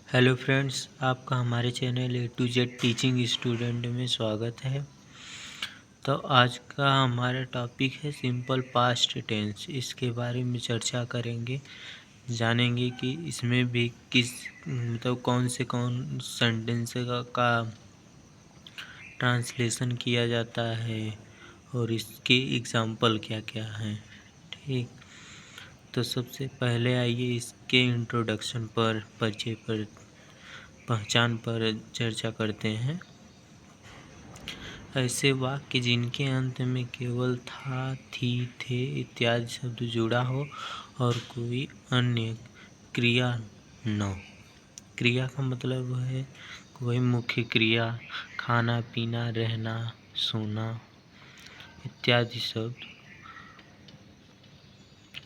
Hello friends, आपका हमारे channel A to Z teaching student में स्वागत है। तो आज का हमारा टॉपिक है सिंपल पास्ट टेंस। इसके बारे में चर्चा करेंगे, जानेंगे कि इसमें भी किस कौन सेंटेंस का ट्रांसलेशन किया जाता है और इसके एग्जाम्पल क्या क्या हैं। ठीक, तो सबसे पहले आइए इसके इंट्रोडक्शन पर, परिचय पर, पहचान पर चर्चा करते हैं। ऐसे वाक्य जिनके अंत में केवल था, थी, थे इत्यादि शब्द जुड़ा हो और कोई अन्य क्रिया न हो। क्रिया का मतलब है कोई मुख्य क्रिया, खाना पीना, रहना, सोना इत्यादि शब्द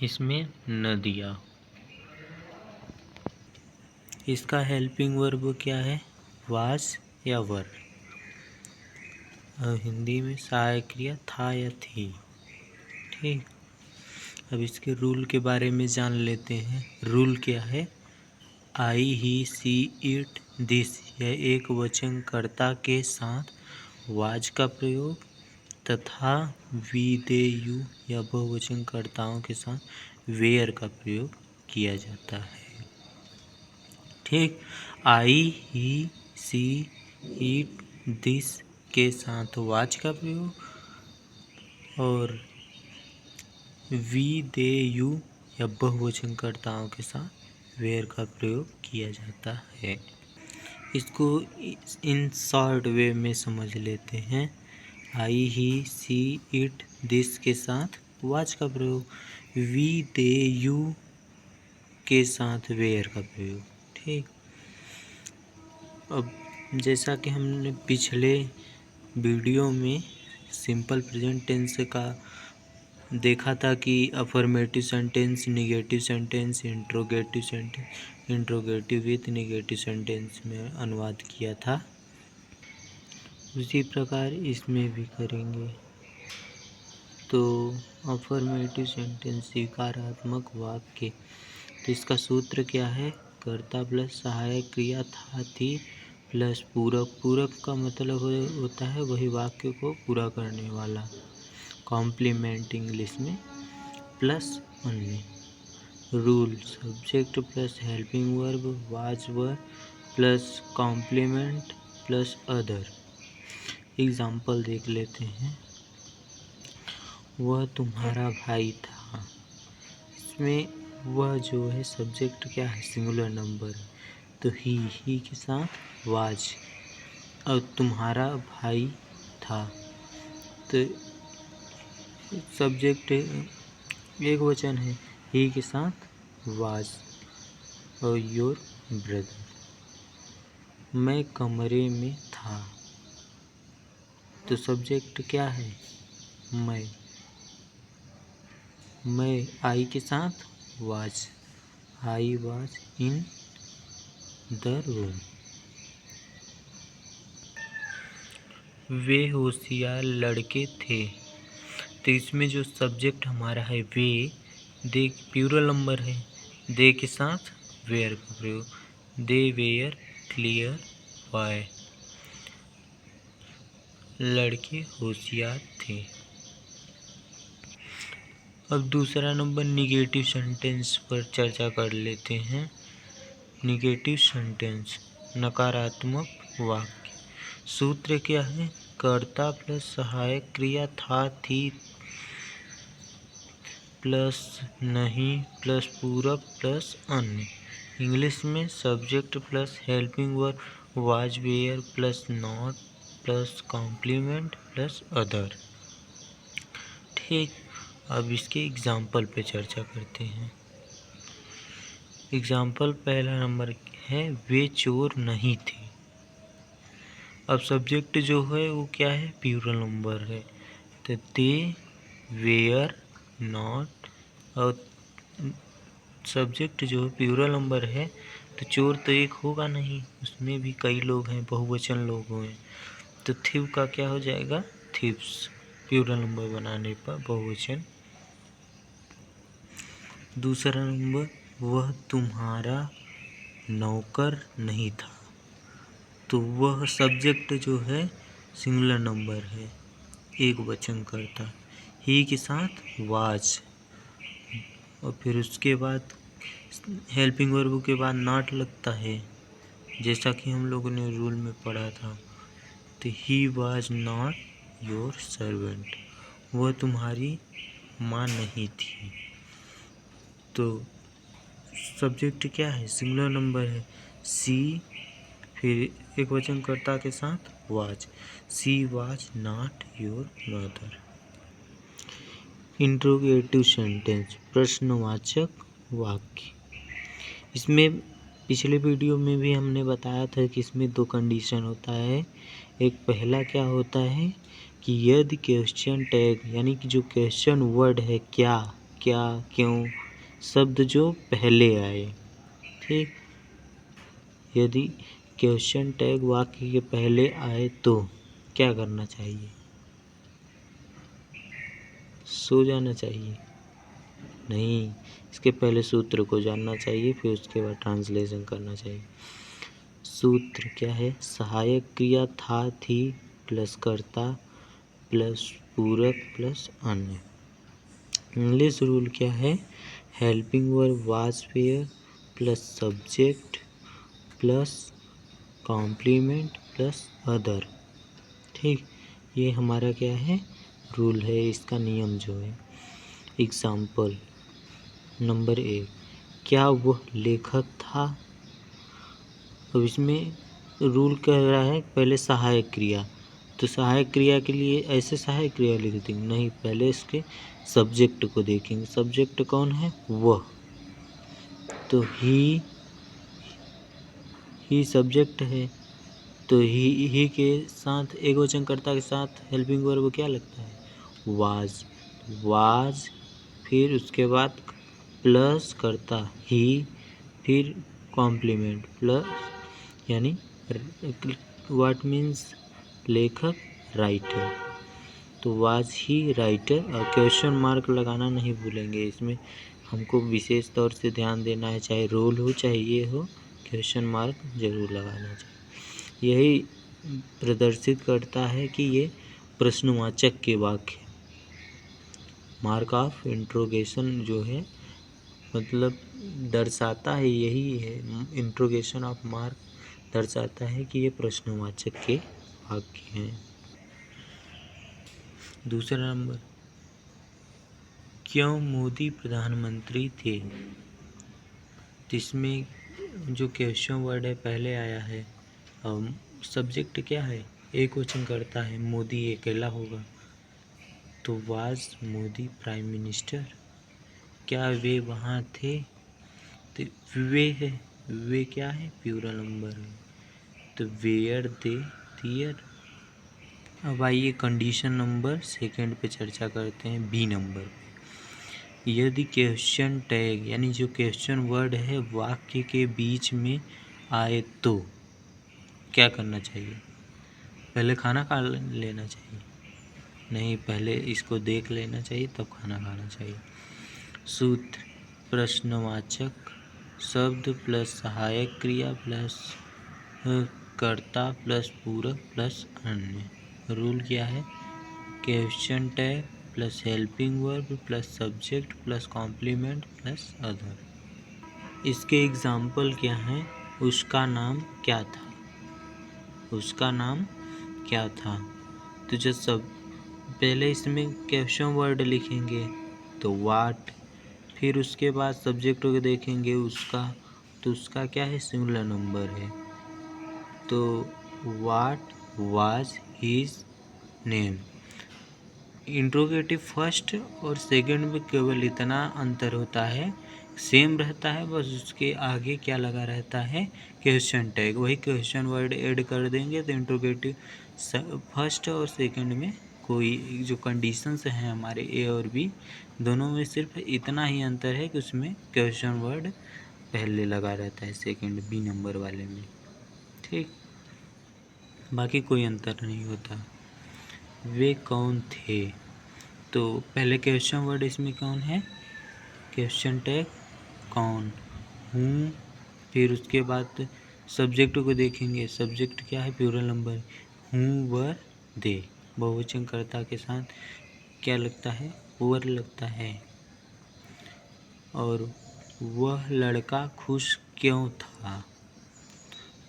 इसमें न दिया। इसका हेल्पिंग वर्ब क्या है? वाज या वर। और हिंदी में सहायक क्रिया था या थी। ठीक, अब इसके रूल के बारे में जान लेते हैं। रूल क्या है? आई, ही, सी, इट, दिस यह एक वचन कर्ता के साथ वाज का प्रयोग तथा वी, दे, यू या बहुवचन कर्ताओं के साथ वेयर का प्रयोग किया जाता है। ठीक, आई, ही, सी, इट, दिस के साथ वाज का प्रयोग और वी, दे, यू या बहुवचन कर्ताओं के साथ वेयर का प्रयोग किया जाता है। इसको इन शॉर्ट वे में समझ लेते हैं। आई, ही, सी, इट, दिस के साथ वाज का प्रयोग, वी, दे, यू के साथ वेयर का प्रयोग। ठीक, अब जैसा कि हमने पिछले वीडियो में सिंपल प्रेजेंट टेंस का देखा था कि affirmative sentence, negative sentence, interrogative sentence, interrogative with negative sentence में अनुवाद किया था, उसी प्रकार इसमें भी करेंगे। तो अफर्मेटिव सेंटेंस स्वीकारात्मक वाक्य, तो इसका सूत्र क्या है? कर्ता प्लस सहायक क्रिया था, थी प्लस पूरक। पूरक का मतलब होता है वही वाक्य को पूरा करने वाला, कॉम्प्लीमेंट इंग्लिश में, प्लस अन्य। Rule subject plus helping verb was were plus complement plus other. Example देख लेते हैं। वह तुम्हारा भाई था। इसमें वह जो है सब्जेक्ट क्या है? सिंगुलर नंबर, तो ही के साथ वाज और तुम्हारा भाई था, तो सब्जेक्ट एक वचन है, ही के साथ वाज और योर ब्रदर। मैं कमरे में था, तो सब्जेक्ट क्या है? मैं आई के साथ was, I was in the room. वे होशियार लड़के थे, तो इसमें जो सब्जेक्ट हमारा है वे, दे प्लूरल नंबर है, दे के साथ वेयर का प्रयोग, दे वेयर क्लियर वाय, लड़के होशियार थे। अब दूसरा नंबर निगेटिव सेंटेंस पर चर्चा कर लेते हैं। निगेटिव सेंटेंस नकारात्मक वाक्य, सूत्र क्या है? कर्ता प्लस सहायक क्रिया था, थी प्लस नहीं प्लस पूरक प्लस अन्य। इंग्लिश में subject plus helping verb was, were plus not plus complement plus other. ठीक, अब इसके एग्जाम्पल पे चर्चा करते हैं। एग्जाम्पल पहला नंबर है, वे चोर नहीं थे। अब सब्जेक्ट जो है वो क्या है? प्लूरल नंबर है, तो दे वेयर नॉट, और सब्जेक्ट जो है प्लूरल नंबर है, तो चोर तो एक होगा नहीं, उसमें भी कई लोग हैं, बहुवचन लोग हैं, तो थीव का क्या हो जाएगा? थीव्स, प्लूरल नंबर बनाने पर बहुवचन। दूसरा नंबर, वह तुम्हारा नौकर नहीं था, तो वह सब्जेक्ट जो है सिंगुलर नंबर है, एक वचन करता। ही के साथ वाज, और फिर उसके बाद हेल्पिंग वर्ब के बाद नॉट लगता है, जैसा कि हम लोगों ने रूल में पढ़ा था। तो he was not your servant, वह तुम्हारी माँ नहीं थी। तो सब्जेक्ट क्या है, सिंगुलर नंबर है, सी, फिर एक वचन कर्ता के साथ was, she was not your mother. Interrogative sentence, प्रश्नवाचक वाक्य। इसमें पिछले वीडियो में भी हमने बताया था कि इसमें दो कंडीशन होता है। एक पहला क्या होता है कि यदि क्वेश्चन टैग यानी कि जो क्वेश्चन वर्ड है क्या, क्या, क्यों शब्द जो पहले आए, ठीक, यदि क्वेश्चन टैग वाक्य के पहले आए तो क्या करना चाहिए, सो जाना चाहिए? नहीं, इसके पहले सूत्र को जानना चाहिए, फिर उसके बाद ट्रांसलेशन करना चाहिए। सूत्र क्या है, सहायक क्रिया था, थी प्लस कर्ता प्लस पूरक प्लस अन्य। इंग्लिश रूल क्या है, helping verb was were plus subject plus complement plus other. ठीक, ये हमारा क्या है, रूल है, इसका नियम जो है। एग्जाम्पल नंबर 1, क्या वह लेखक था? अब इसमें रूल कह रहा है पहले सहायक क्रिया, तो सहायक क्रिया के लिए ऐसे सहायक क्रिया लिख देंगे नहीं, पहले इसके सब्जेक्ट को देखेंगे। सब्जेक्ट कौन है, वह, तो ही सब्जेक्ट है, तो ही के साथ एक वचन कर्ता के साथ हेल्पिंग वर्ब क्या लगता है, वाज, वाज, फिर उसके बाद प्लस करता ही, फिर कॉम्प्लीमेंट प्लस, यानी व्हाट मीन्स लेखक, राइटर, तो वाज ही राइटर। और क्वेश्चन मार्क लगाना नहीं भूलेंगे, इसमें हमको विशेष तौर से ध्यान देना है, चाहे रोल हो चाहे ये हो, क्वेश्चन मार्क जरूर लगाना चाहिए। यही प्रदर्शित करता है कि ये प्रश्नवाचक के वाक्य, मार्क ऑफ इंट्रोगेशन जो है, मतलब दर्शाता है, यही है, इंट्रोगेशन ऑफ मार्क दर्शाता है कि ये प्रश्नवाचक के वाक्य हैं। दूसरा नंबर, क्यों मोदी प्रधानमंत्री थे? तो इसमें जो क्वेश्चन वर्ड है पहले आया है, और सब्जेक्ट क्या है, एक वचन करता है, मोदी अकेला होगा, तो वाज मोदी प्राइम मिनिस्टर, क्या वे वहाँ थे? तो वे है, वे क्या है, प्लूरल नंबर है, तो वेयर दे थियर। अब आइए कंडीशन नंबर सेकंड पे चर्चा करते हैं, बी नंबर पे। यदि क्वेश्चन टैग यानी जो क्वेश्चन वर्ड है वाक्य के बीच में आए तो क्या करना चाहिए, पहले खाना खा लेना चाहिए? नहीं, पहले इसको देख लेना चाहिए तब खाना खाना चाहिए। सूत्र, प्रश्नवाचक शब्द प्लस सहायक क्रिया प्लस कर्ता प्लस पूरक प्लस अन्य। रूल क्या है, question tag plus helping verb plus subject plus complement plus other. इसके एग्जाम्पल क्या हैं, उसका नाम क्या था, उसका नाम क्या था, तो जो सब पहले इसमें क्वेश्चन वर्ड लिखेंगे तो वाट, फिर उसके बाद सब्जेक्ट को देखेंगे उसका, तो उसका क्या है, सिंगुलर नंबर है, तो what was his name. Interrogative first और सेकंड में केवल इतना अंतर होता है, सेम रहता है, बस उसके आगे क्या लगा रहता है, क्वेश्चन टैग, वही क्वेश्चन वर्ड ऐड कर देंगे, तो इंट्रोगेटिव फर्स्ट और सेकंड में कोई जो कंडीशंस हैं हमारे ए और बी दोनों में सिर्फ इतना ही अंतर है कि उसमें क्वेश्चन वर्ड पहले लगा रहता है सेकंड बी नंबर वाले में, ठीक, बाकी कोई अंतर नहीं होता। वे कौन थे, तो पहले क्वेश्चन वर्ड इसमें कौन है, क्वेश्चन टैग कौन, हूँ, फिर उसके बाद सब्जेक्ट को देखेंगे। सब्जेक्ट क्या है? Plural number. हूँ, वर, दे। बहुवचन कर्ता के साथ क्या लगता है? वर लगता है। और वह लड़का खुश क्यों था?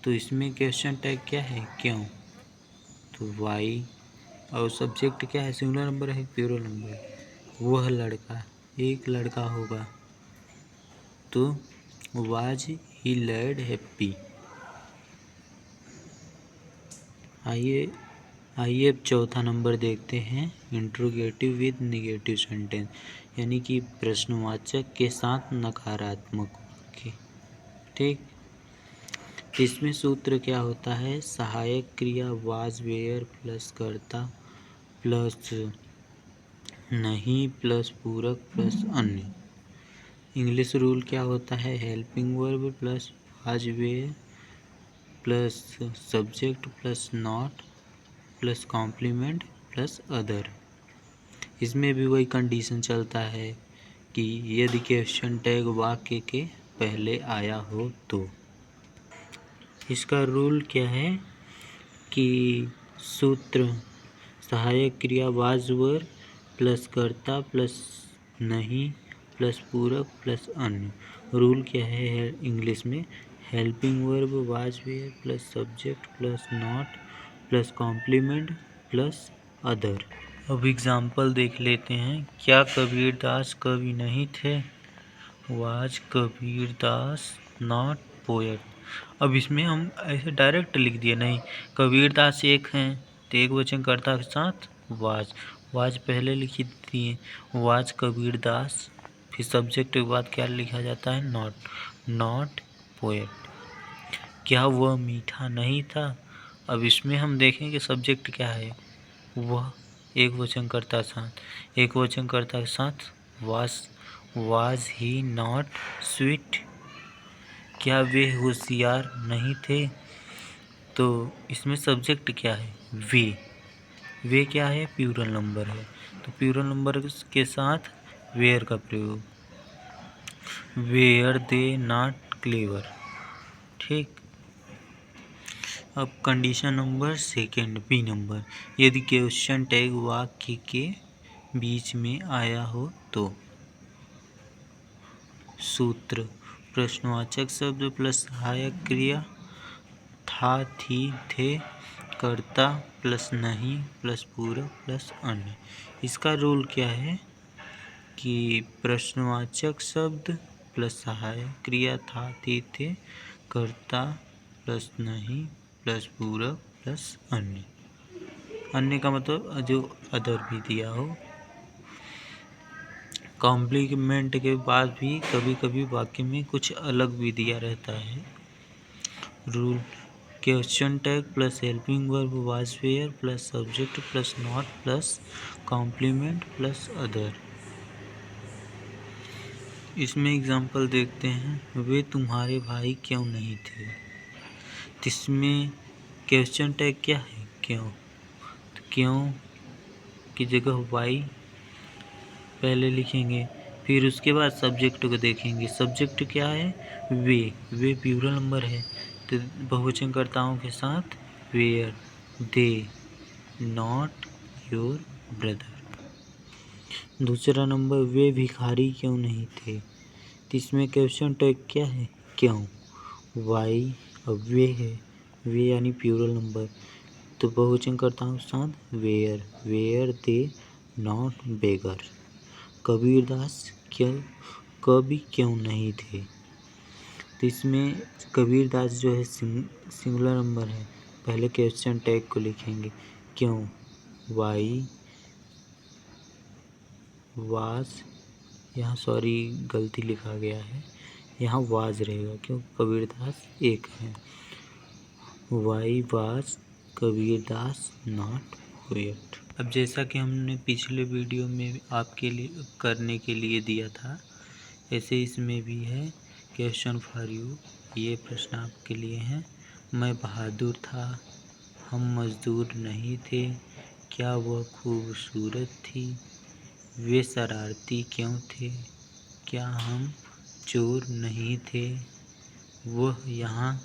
तो इसमें क्वेश्चन टैग क्या है? क्यों। तो वाई। और सब्जेक्ट क्या है? सिंगुलर नंबर है, प्लूरल नंबर। वह लड़का, एक लड़का होगा, तो वाज ही लैड हैप्पी। आइए अब चौथा नंबर देखते हैं, इंट्रोगेटिव विद नेगेटिव सेंटेंस, यानी कि प्रश्नवाचक के साथ नकारात्मक वाक्य। ठीक, इसमें सूत्र क्या होता है? सहायक क्रिया वाज वेयर प्लस कर्ता प्लस नहीं प्लस पूरक प्लस अन्य। इंग्लिश रूल क्या होता है? Helping verb plus was were plus subject plus not plus complement plus other. इसमें भी वही कंडीशन चलता है कि यदि क्वेश्चन टैग वाक्य के पहले आया हो तो। इसका रूल क्या है कि सूत्र सहायक क्रिया वाज वर प्लस कर्ता प्लस नहीं प्लस पूरक प्लस अन्य। रूल क्या है इंग्लिश में? Helping verb was were plus subject plus not plus complement plus other. अब एग्जाम्पल देख लेते हैं। क्या कबीरदास कवि नहीं थे? Was Kabirdas not poet. अब इसमें हम ऐसे डायरेक्ट लिख दिए, नहीं, कबीरदास एक हैं तो एक वचन कर्ता के साथ वाज पहले लिखी दिए, वाज कबीरदास, फिर सब्जेक्ट के बाद क्या लिखा जाता है? Not poet. क्या वह मीठा नहीं था? अब इसमें हम देखें कि सब्जेक्ट क्या है? वह एक वचन कर्ता के साथ वाज ही नॉट स्वीट। क्या वे होशियार नहीं थे? तो इसमें सब्जेक्ट क्या है? वे क्या है? प्लूरल नंबर है, तो प्लूरल नंबर के साथ वेयर का प्रयोग। Were they not clever. ठीक, अब condition number second, B number, यदि क्वेश्चन टैग वाक्य के बीच में आया हो तो। सूत्र प्रश्नवाचक शब्द प्लस सहायक क्रिया था, थी, थे, कर्ता प्लस नहीं प्लस पूरक प्लस अन्य। इसका रूल क्या है कि प्रश्नवाचक शब्द प्लस सहायक क्रिया था, थी, थे, कर्ता प्लस नहीं प्लस पूरक प्लस अन्य। अन्य का मतलब जो अदर भी दिया हो। कॉम्प्लीमेंट के बाद भी कभी कभी वाक्य में कुछ अलग भी दिया रहता है। Rule question tag plus helping verb was were plus subject plus not plus complement plus other. इसमें एग्जांपल देखते हैं। वे तुम्हारे भाई क्यों नहीं थे? इसमें क्वेश्चन टैग क्या है? क्यों। तो क्यों की जगह वाई पहले लिखेंगे, फिर उसके बाद सब्जेक्ट को देखेंगे। सब्जेक्ट क्या है? वे प्लूरल नंबर है, तो बहुवचन कर्ताओं के साथ were, they, not your brother. दूसरा नंबर, वे भिखारी क्यों नहीं थे? तो इसमें क्वेश्चन टैग क्या है? क्यों। वाई, अब वे है, वे यानी प्लूरल नंबर, तो बहुवचन कर्ताओं के साथ वेयर दे नॉट बेगर। कबीरदास कवि क्यों नहीं थे? तो इसमें कबीरदास जो है सिंगुलर नंबर है, पहले क्वेश्चन टैग को लिखेंगे। क्यों, वाई, वाज, यहाँ सॉरी गलती लिखा गया है, यहाँ वाज रहेगा क्यों कबीरदास एक है। Why was Kabirdas not poet. अब जैसा कि हमने पिछले वीडियो में आपके लिए करने के लिए दिया था, ऐसे इसमें भी है क्वेश्चन फॉर यू। ये प्रश्न आपके लिए है। मैं बहादुर था, हम मजदूर नहीं थे, क्या वह खूबसूरत थी, वे शरारती क्यों थे, क्या हम चोर नहीं थे, वह यहाँ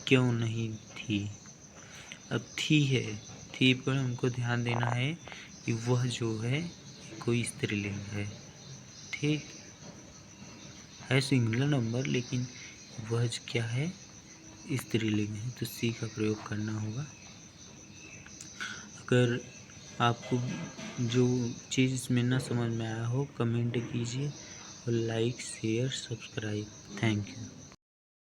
क्यों नहीं थी। अब थी है, थी पर हमको ध्यान देना है कि वह जो है कोई स्त्रीलिंग है। ठीक है, सिंगुलर नंबर, लेकिन वह क्या है, स्त्रीलिंग है, तो सी का प्रयोग करना होगा। अगर आपको जो चीज़ इसमें ना समझ में आया हो कमेंट कीजिए और like share subscribe. Thank you.